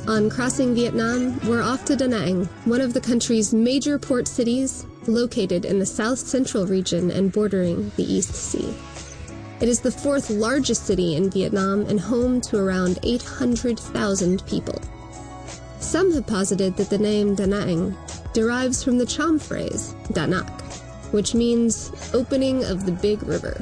On crossing Vietnam, we're off to Da Nang, one of the country's major port cities, located in the south-central region and bordering the East Sea. It is the fourth largest city in Vietnam and home to around 800,000 people. Some have posited that the name Da Nang derives from the Cham phrase, Danak, which means opening of the big river.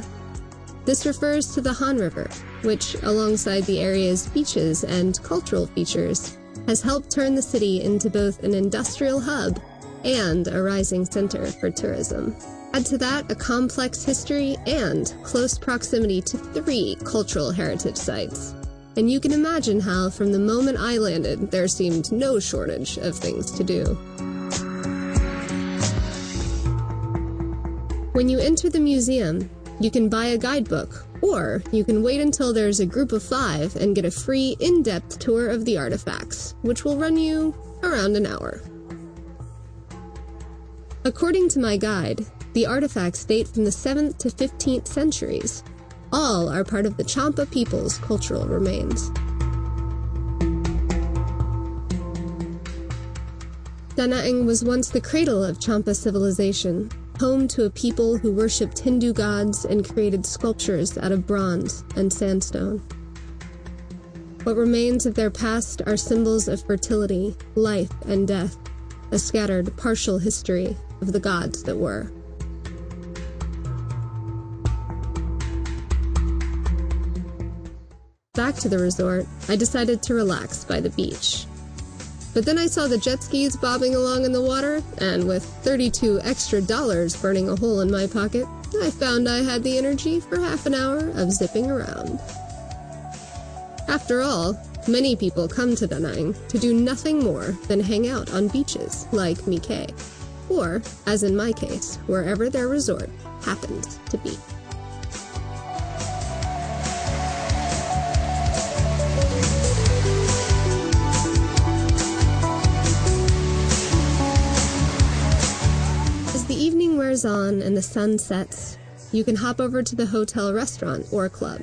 This refers to the Han River, which, alongside the area's beaches and cultural features, has helped turn the city into both an industrial hub and a rising center for tourism. Add to that a complex history and close proximity to 3 cultural heritage sites. And you can imagine how, from the moment I landed, there seemed no shortage of things to do. When you enter the museum, you can buy a guidebook, or you can wait until there's a group of 5 and get a free in-depth tour of the artifacts, which will run you around an hour. According to my guide, the artifacts date from the 7th to 15th centuries. All are part of the Champa people's cultural remains. Da Nang was once the cradle of Champa civilization, home to a people who worshipped Hindu gods and created sculptures out of bronze and sandstone. What remains of their past are symbols of fertility, life, and death, a scattered, partial history of the gods that were. Back to the resort, I decided to relax by the beach. But then I saw the jet skis bobbing along in the water, and with $32 extra burning a hole in my pocket, I found I had the energy for half an hour of zipping around. After all, many people come to Da Nang to do nothing more than hang out on beaches like My Khe, or, as in my case, wherever their resort happens to be. Wears on and the sun sets, you can hop over to the hotel restaurant or club.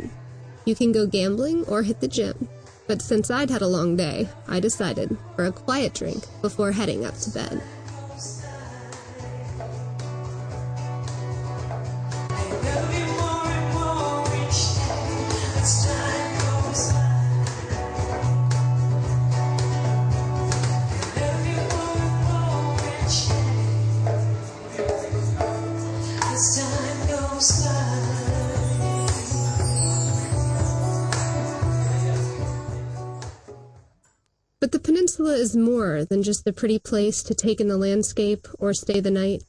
You can go gambling or hit the gym, but since I'd had a long day, I decided for a quiet drink before heading up to bed. But the peninsula is more than just a pretty place to take in the landscape or stay the night.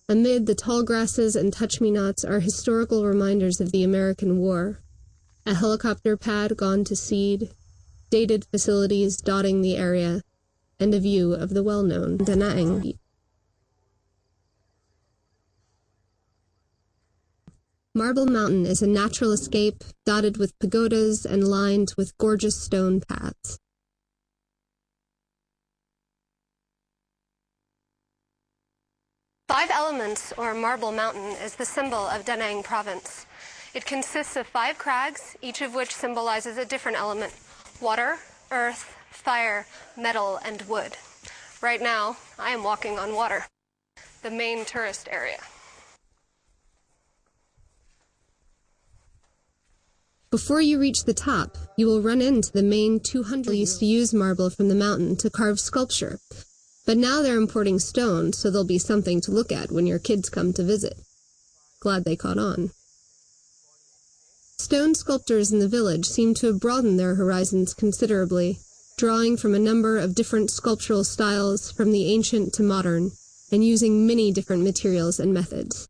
Amid the tall grasses and touch-me-nots are historical reminders of the American War, a helicopter pad gone to seed, dated facilities dotting the area, and a view of the well-known Da Nang. Marble Mountain is a natural escape, dotted with pagodas and lined with gorgeous stone paths. Five Elements, or Marble Mountain, is the symbol of Da Nang province. It consists of 5 crags, each of which symbolizes a different element: water, earth, fire, metal, and wood. Right now, I am walking on water, the main tourist area. Before you reach the top, you will run into the main 200 used to use marble from the mountain to carve sculpture. But now they're importing stone, so there'll be something to look at when your kids come to visit. Glad they caught on. Stone sculptors in the village seem to have broadened their horizons considerably, drawing from a number of different sculptural styles from the ancient to modern, and using many different materials and methods.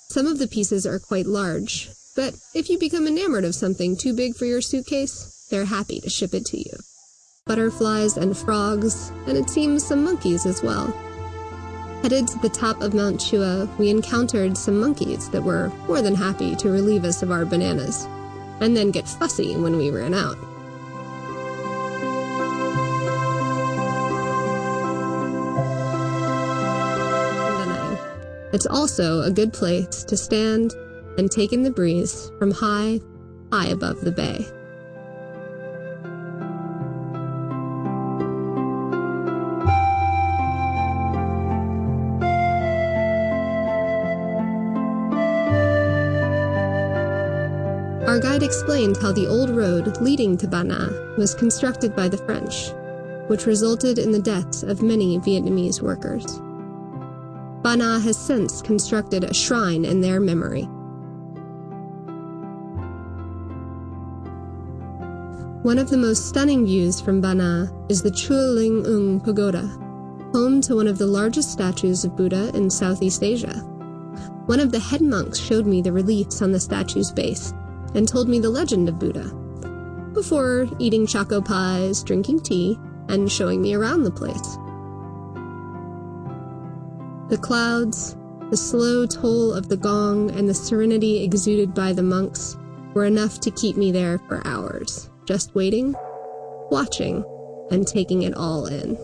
Some of the pieces are quite large, but if you become enamored of something too big for your suitcase, they're happy to ship it to you. Butterflies and frogs, and it seems some monkeys as well. Headed to the top of Mount Chua, we encountered some monkeys that were more than happy to relieve us of our bananas, and then get fussy when we ran out. It's also a good place to stand and take in the breeze from high above the bay. Our guide explained how the old road leading to Ba Na was constructed by the French, which resulted in the deaths of many Vietnamese workers. Ba Na has since constructed a shrine in their memory. One of the most stunning views from Ba Na is the Chua Ling Ung Pagoda, home to one of the largest statues of Buddha in Southeast Asia. One of the head monks showed me the reliefs on the statue's base and told me the legend of Buddha, before eating choco pies, drinking tea, and showing me around the place. The clouds, the slow toll of the gong, and the serenity exuded by the monks were enough to keep me there for hours, just waiting, watching, and taking it all in.